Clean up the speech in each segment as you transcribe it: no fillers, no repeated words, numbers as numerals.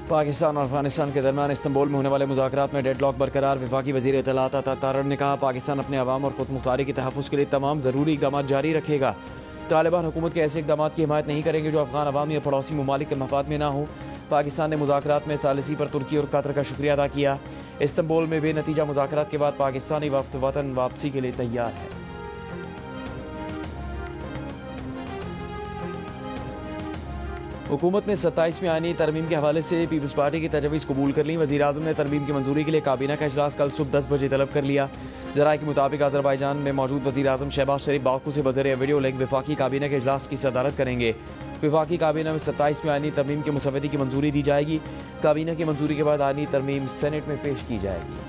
पाकिस्तान और अफगानिस्तान के दरमियान इस्तांबुल में होने वाले मुज़ाकरात में डेडलॉक बरकरार। वफाकी वज़ीर इत्तलात अता तारड़ ने कहा, पाकिस्तान अपने अवाम और खुद मुख्तारी के तहफ़्फ़ुज़ के लिए तमाम ज़रूरी इक़दामात जारी रखेगा। तालिबान हुकूमत के ऐसे इक़दामात की हिमायत नहीं करेंगे जो अफ़गान अवाम या पड़ोसी ममालिक के मफाद में ना हो। पाकिस्तान ने मुज़ाकरात में सालिसी पर तुर्की और कतर का शुक्रिया अदा किया। इस्तांबुल में बेनतीजा मुज़ाकरात के बाद पाकिस्तानी वफ़द वतन वापसी के लिए तैयार है। हुकूमत ने 27वीं आईनी तरमीम के हवाले से पीपल्स पार्टी की तजवीज़ कबूल कर ली। वज़ीर आज़म ने तरमीम की मंजूरी के लिए काबीना का इजलास कल सुबह 10 बजे तलब कर लिया। ज़राए के मुताबिक अज़रबाईजान में मौजूद वज़ीर आज़म शहबाज शरीफ बाकू से बज़रिए वीडियो लिंक वफाकी काबीना के इजलास की सदारत करेंगे। वफाकी काबीना में 27वीं आईनी तरमीम की मुसव्वदी की मंजूरी दी जाएगी। काबीना की मंजूरी के बाद आईनी तरमीम सेनेट में पेश की जाएगी।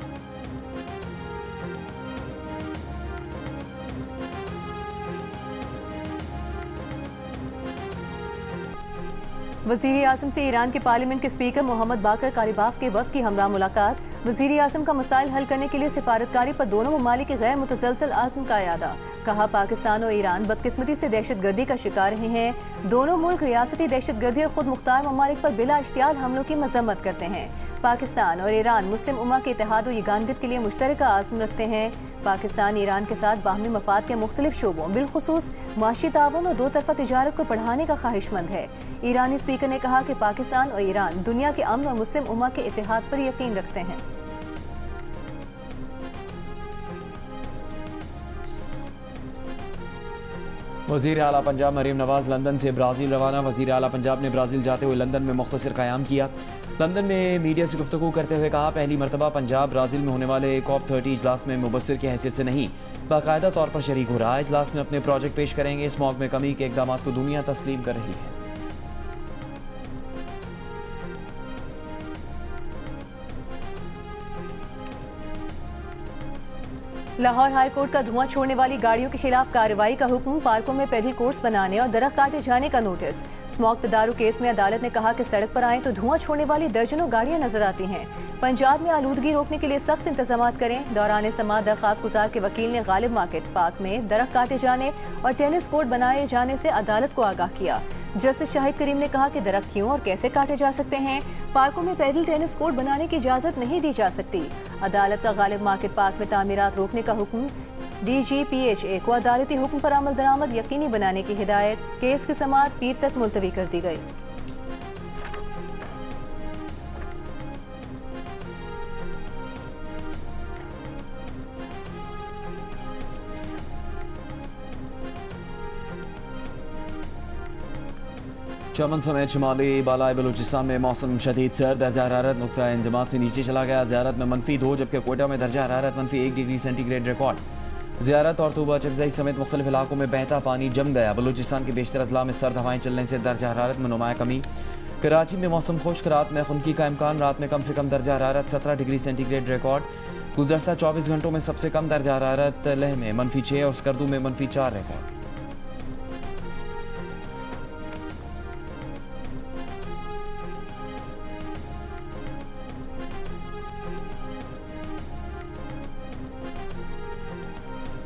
वज़ीर आज़म से ईरान के पार्लियामेंट के स्पीकर मोहम्मद बाकर कालिबाफ के वक्त की हमरा मुलाकात। वज़ीर आज़म का मसाइल हल करने के लिए सिफारतकारी पर दोनों ममालिक के गैर मुतसलसल आज़म का यादा। कहा, पाकिस्तान और ईरान बदकिस्मती से दहशत गर्दी का शिकार रहे हैं। दोनों मुल्क रियासती दहशत गर्दी और खुद मुख्तार ममालिक पर बिला इख्तियार हमलों की मजम्मत करते हैं। पाकिस्तान और ईरान मुस्लिम उम्मा के इत्तेहाद और यगानदत के लिए मुश्तरका आज़म रखते हैं। पाकिस्तान ईरान के साथ बाहमी मफाद के मुख्तलिफ शोबों बिलखुसूस माशी ताउन और दो तरफा तिजारत को बढ़ाने का ख्वाहिशमंद है। ईरानी स्पीकर ने कहा कि पाकिस्तान और ईरान दुनिया के अमन और मुस्लिम उम्मा के इत्तेहाद पर यकीन रखते हैं। वज़ीर आला पंजाब मरीम नवाज लंदन से ब्राज़ील रवाना। वज़ीर आला पंजाब ने ब्राज़ील जाते हुए लंदन में मुख्तसर क़याम किया। लंदन में मीडिया से गुफ्तगू करते हुए कहा, पहली मरतबा पंजाब ब्राज़ील में होने वाले COP30 इजलास में मुबस्सिर की हैसियत से नहीं बाकायदा तौर पर शरीक हो रहा है। इजलास में अपने प्रोजेक्ट पेश करेंगे। स्मॉग में कमी के इक़दामात को दुनिया तस्लीम कर रही है। लाहौर हाई कोर्ट का धुआं छोड़ने वाली गाड़ियों के खिलाफ कार्रवाई का हुक्म। पार्कों में पेडल कोर्स बनाने और दरख्त काटे जाने का नोटिस। स्मॉग तदारू केस में अदालत ने कहा कि सड़क पर आए तो धुआं छोड़ने वाली दर्जनों गाड़ियां नजर आती हैं। पंजाब में आलूदगी रोकने के लिए सख्त इंतजाम करें। दौरान समाअत दरखास्त गुजार के वकील ने गालिब मार्केट पार्क में दरख्त काटे जाने और टेनिस कोर्ट बनाए जाने से अदालत को आगाह किया। जस्टिस शाहिद करीम ने कहा कि दरख्त क्यों और कैसे काटे जा सकते हैं। पार्कों में पैदल टेनिस कोर्ट बनाने की इजाजत नहीं दी जा सकती। अदालत का गालिब मार्केट पार्क में तामीरात रोकने का हुक्म। DGPHA को अदालती हुक्म पर अमल दरामद यकीनी बनाने की हिदायत। केस की समाअत पीर तक मुलतवी कर दी गई। चमन समेत शुमाली बालाई बलूचिस्तान में मौसम शदीद सर्द। दर्जा हरारत नुक्ता इंजमात से नीचे चला गया। ज़ियारत में -2, जबकि कोयटा में दर्जा हरारत -1 डिग्री सेंटीग्रेड रिकॉर्ड। ज़ियारत और तूबा चकजई समेत मुख्तलिफ इलाकों में बहता पानी जम गया। बलूचिस्तान के बेशतर अजला में सर्द हवाएं चलने से दर्जा हरारत में नुमाया कमी। कराची में मौसम खुश्क, रात में खुनकी का इम्कान। रात में कम से कम दर्जा हरारत 17 डिग्री सेंटीग्रेड रिकॉर्ड। गुज़श्ता 24 घंटों में सबसे कम दर्जा हरारत लेह में -6 और स्कर्दू में -4 रिकॉर्ड।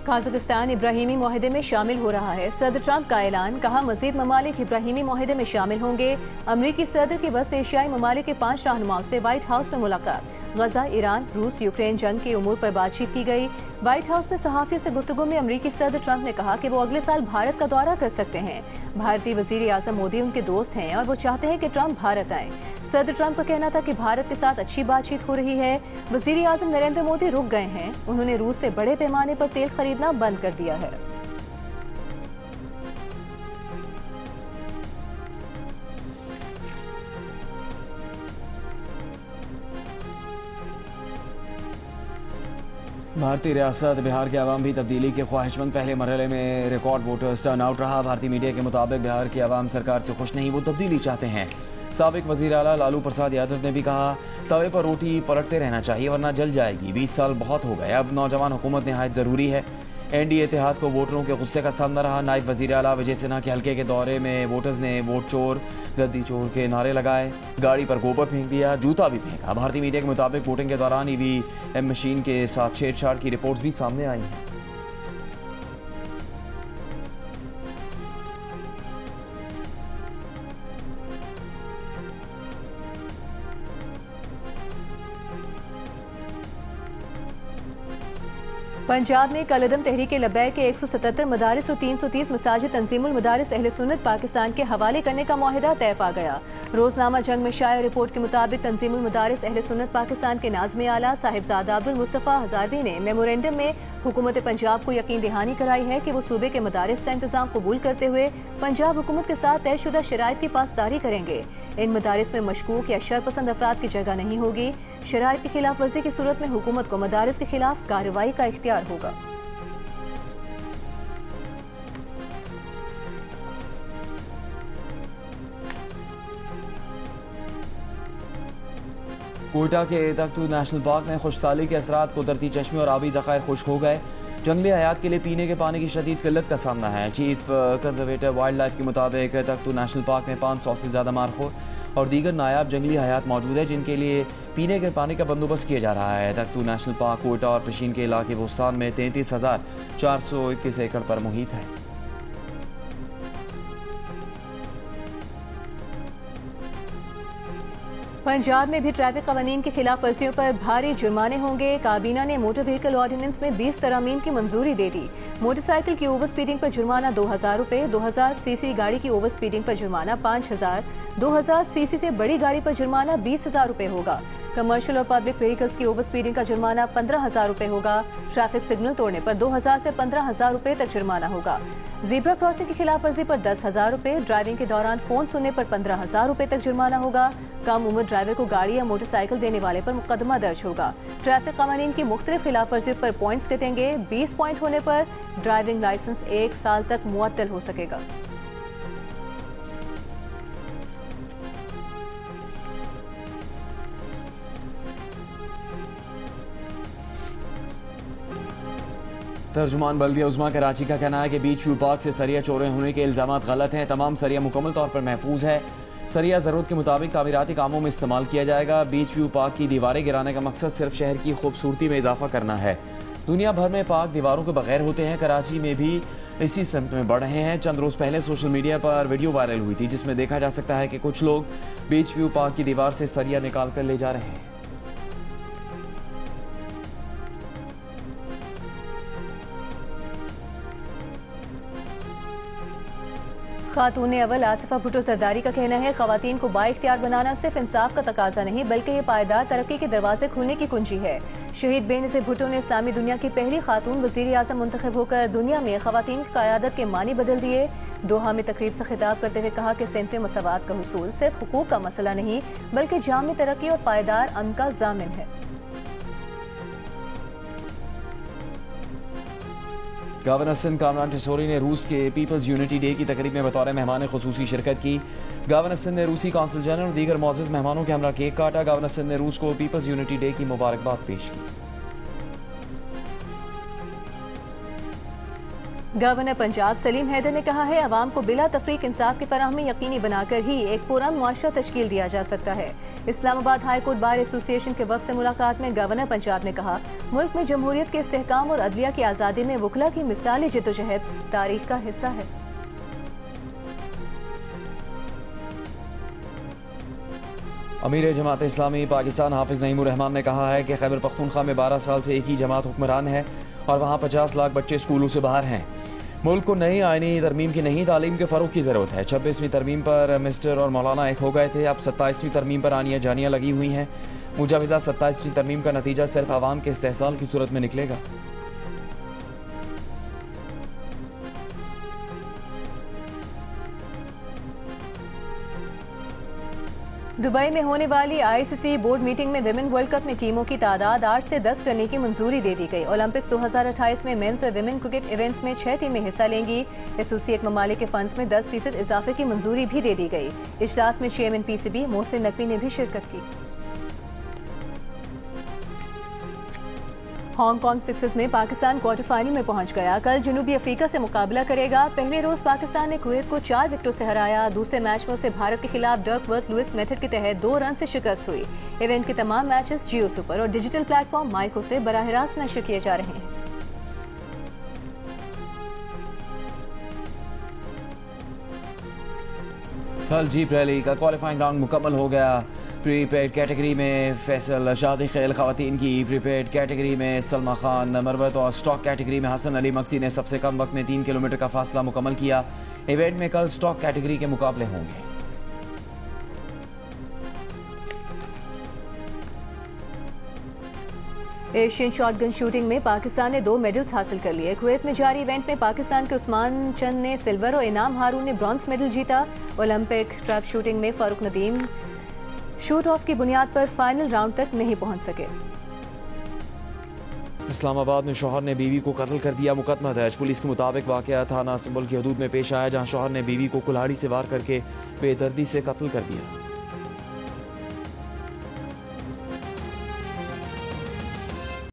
काज़ाकिस्तान इब्राहीमी मुआहदे में शामिल हो रहा है। सदर ट्रंप का ऐलान। कहा, मज़ीद ममालिक इब्राहीमी मुआहदे में शामिल होंगे। अमरीकी सदर की बस एशियाई ममालिक के 5 रहनुमाओं से व्हाइट हाउस में मुलाकात। गजा, ईरान, रूस, यूक्रेन जंग के उमूर पर बातचीत की गई। व्हाइट हाउस में सहाफ़ियों से गुफ्तगू में अमरीकी सदर ट्रंप ने कहा कि वो अगले साल भारत का दौरा कर सकते हैं। भारतीय वज़ीर आज़म मोदी उनके दोस्त हैं और वो चाहते हैं कि ट्रंप भारत आए। सदर ट्रंप का कहना था कि भारत के साथ अच्छी बातचीत हो रही है। वज़ीर आज़म नरेंद्र मोदी रुक गए हैं। उन्होंने रूस से बड़े पैमाने पर तेल खरीदना बंद कर दिया है। भारतीय रियासत बिहार के अवाम भी तब्दीली के ख्वाहिशमंद। पहले मरहले में रिकॉर्ड वोटर्स टर्न आउट रहा। भारतीय मीडिया के मुताबिक बिहार के अवाम सरकार से खुश नहीं, वो तब्दीली चाहते हैं। साबिक वज़ीर आला लालू प्रसाद यादव ने भी कहा, तवे पर रोटी पलटते रहना चाहिए वरना जल जाएगी। 20 साल बहुत हो गए, अब नौजवान हुकूमत नहायत ज़रूरी है। NDA इत्तेहाद को वोटरों के गुस्से का सामना रहा। नायब वज़ीर आला विजय सिन्हा के हल्के के दौरे में वोटर्स ने वोट चोर, गद्दी चोर के नारे लगाए, गाड़ी पर गोबर फेंक दिया, जूता भी फेंका। भारतीय मीडिया के मुताबिक वोटिंग के दौरान EVM मशीन के साथ छेड़छाड़ की रिपोर्ट्स भी सामने आई हैं। पंजाब में कलदम तहरीक लब्बैक के 177 मदारिस और 330 मसाजिद तंजीमुल मदारिस अहले सुन्नत पाकिस्तान के हवाले करने का मुआहिदा तय पा गया। रोजनामा जंग में शाया रिपोर्ट के मुताबिक तंजीमुल मदारिस अहले सुन्नत पाकिस्तान के नाज़िम आला साहिबजादा अब्दुल मुस्तफ़ा हज़ारवी ने मेमोरेंडम में हुकूमत पंजाब को यकीन दहानी कराई है कि वो सूबे के मदारिस का इंतजाम कबूल करते हुए पंजाब हुकूमत के साथ तयशुदा शराइत की पासदारी करेंगे। इन मदारिस में मशकूक या शरपसंद अफराद की जगह नहीं होगी। शराइत की खिलाफ वर्जी की सूरत में हुकूमत को मदारिस के खिलाफ कार्रवाई का इख्तियार होगा। कोयटा के तख्तू नेशनल पार्क में खुशसाली के असरात कुदरती चश्मे और आबी ज़खायर खुश्क हो गए। जंगली हयात के लिए पीने के पानी की शदीद किल्लत का सामना है। चीफ कंजर्वेटर वाइल्ड लाइफ के मुताबिक तख्तू नेशनल पार्क में 500 से ज़्यादा मारखोर और दीगर नायाब जंगली हयात मौजूद है जिनके लिए पीने के पानी का बंदोबस्त किया जा रहा है। तख्तू नेशनल पार्क कोयटा और पशीन के इलाके बोस्तान में 33,421 एकड़ पर मुहित है। पंजाब में भी ट्रैफिक कवानीन की खिलाफ वर्जियों पर भारी जुर्माने होंगे। काबीना ने मोटर व्हीकल ऑर्डिनेंस में 20 तरमीम की मंजूरी दे दी। मोटरसाइकिल की ओवर स्पीडिंग पर जुर्माना 2,000 रुपए, 2,000 सीसी गाड़ी की ओवर स्पीडिंग पर जुर्माना 5,000, 2,000 सीसी से बड़ी गाड़ी पर जुर्माना 20,000 रुपए होगा। कमर्शियल और पब्लिक व्हीकल्स की ओवर स्पीडिंग का जुर्माना 15,000 रुपए होगा। ट्रैफिक सिग्नल तोड़ने पर 2,000 से 15,000 रुपए तक जुर्माना होगा। ज़ीब्रा क्रॉसिंग की खिलाफ वर्जी पर 10,000 रुपए, ड्राइविंग के दौरान फोन सुनने पर 15,000 रुपए तक जुर्माना होगा। कम उम्र ड्राइवर को गाड़ी या मोटरसाइकिल देने वाले पर मुकदमा दर्ज होगा। ट्रैफिक कानून की मुख्तलिफ खिलाफ वर्जी पर पॉइंट्स कटेंगे। 20 पॉइंट होने पर ड्राइविंग लाइसेंस 1 साल तक मुअत्तल हो सकेगा। तर्जुमान बल्दिया उज़्मा कराची का कहना है कि बीच व्यू पार्क से सरिया चोरी होने के इल्जाम गलत हैं। तमाम सरिया मुकम्मल तौर पर महफूज है। सरिया ज़रूरत के मुताबिक तामीराती कामों में इस्तेमाल किया जाएगा। बीच व्यू पार्क की दीवारें गिराने का मकसद सिर्फ शहर की खूबसूरती में इजाफा करना है। दुनिया भर में पार्क दीवारों के बगैर होते हैं, कराची में भी इसी सिमत में बढ़ रहे हैं। चंद रोज़ पहले सोशल मीडिया पर वीडियो वायरल हुई थी जिसमें देखा जा सकता है कि कुछ लोग बीच व्यू पार्क की दीवार से सरिया निकाल कर ले जा रहे हैं। खातून अव्वल आसिफा भुट्टो जरदारी का कहना है खवातीन को बाइख्तियार बनाना सिर्फ इंसाफ का तकाजा नहीं बल्कि ये पायदार तरक्की के दरवाजे खुलने की कुंजी है। शहीद बेनज़ीर भुट्टो ने इस्लामी दुनिया की पहली खातून वज़ीर आज़म मुंतखब होकर दुनिया में खवातीन की क़यादत के मानी बदल दिए। दोहा में तकरीब से खिताब करते हुए कहा कि सिनफ़े मसावात का हुसूल सिर्फ हुकूक का मसला नहीं बल्कि जामी तरक्की और पायदार अमन का ज़ामिन है। गवर्नर सिंध कामरान टिसोरी ने रूस के पीपल्स यूनिटी डे की तकरीब में बतौर मेहमान खुसूसी शिरकत की। गवर्नर सिंध ने रूसी कौंसल जनरल और दीगर मौजूद मेहमानों के हमरा केक काटा। गवर्नर सिंध ने रूस को पीपल्स यूनिटी डे की मुबारकबाद पेश की। गवर्नर पंजाब सलीम हैदर ने कहा है अवाम को बिला तफरीक इंसाफ की फराहमी यकीनी बनाकर ही एक पुरअमन मुआशरा तश्कील दिया जा सकता है। Islamabad high court bar association के वफ़द से मुलाकात में गवर्नर पंजाब ने कहा मुल्क में जमहूरियत के इस्तेहकाम और अदलिया की आज़ादी में वकला की मिसाली जिद्दोजहद तारीख का हिस्सा है। अमीर जमात इस्लामी पाकिस्तान हाफिज नईमुर रहमान ने कहा है कि खैबर पख्तूनख्वा में 12 साल से एक ही जमात हुक्मरान है और वहाँ 50 लाख बच्चे स्कूलों से बाहर हैं। मुल्क को नई आईनी तरमीम की नहीं तालीम के फ़रोग़ की ज़रूरत है। 26वीं तरमीम पर मिस्टर और मौलाना एक हो गए थे, अब 27वीं तरमीम पर आनिया जानियाँ लगी हुई हैं। मुजाविज़ा 27वीं तरमीम का नतीजा सिर्फ आवाम के इस्तेहसाल की सूरत में निकलेगा। दुबई में होने वाली आईसीसी बोर्ड मीटिंग में विमेन वर्ल्ड कप में टीमों की तादाद 8 से 10 करने की मंजूरी दे दी गई। ओलंपिक्स 2028 में मेंस और विमेन क्रिकेट इवेंट्स में 6 टीमें हिस्सा लेंगी। एसोसिएट ममालिक के फंड्स में 10% इजाफे की मंजूरी भी दे दी गई। इजलास में चेयरमैन पीसीबी मोहसिन नकवी ने भी शिरकत की। हांगकांग सिक्सर्स में पाकिस्तान क्वार्टर फाइनल में पहुंच गया। कल जनूबी अफ्रीका से मुकाबला करेगा। पहले रोज पाकिस्तान ने कुवैत को 4 विकेटों से हराया। दूसरे मैच में उसे भारत के खिलाफ डर्कवर्थ लुइस मेथड के तहत 2 रन से शिकस्त हुई। इवेंट के तमाम मैचेस जियो सुपर और डिजिटल प्लेटफॉर्म माइको से बराह रास्त नशर किए जा रहे हैं। कल जीप रैली का क्वालिफाइंग राउंड मुकम्मल हो गया। प्रीपेड कैटेगरी में फैसल शादी खेल खवातीन की, प्रीपेड कैटेगरी में सलमा खान मरवत और स्टॉक कैटेगरी में हसन अली मक्सी ने सबसे कम वक्त में 3 किलोमीटर का फासला मुकम्मल किया। इवेंट में कल स्टॉक कैटेगरी के मुकाबले होंगे। एशियन शॉटगन शूटिंग में पाकिस्तान ने 2 मेडल्स हासिल कर लिए। कुवैत में जारी इवेंट में पाकिस्तान के उस्मान चंद ने सिल्वर और इनाम हारून ने ब्रॉन्ज मेडल जीता। ओलंपिक ट्रैप शूटिंग में फारूक नदीम शूट ऑफ की बुनियाद पर फाइनल राउंड तक नहीं पहुंच सके। इस्लामाबाद में शौहर ने बीवी को कत्ल कर दिया, मुकदमा दर्ज। पुलिस के मुताबिक वाकया थाना सिंबल की हदूद में पेश आया, जहां शौहर ने बीवी को कुल्हाड़ी से वार करके बेदर्दी से कत्ल कर दिया।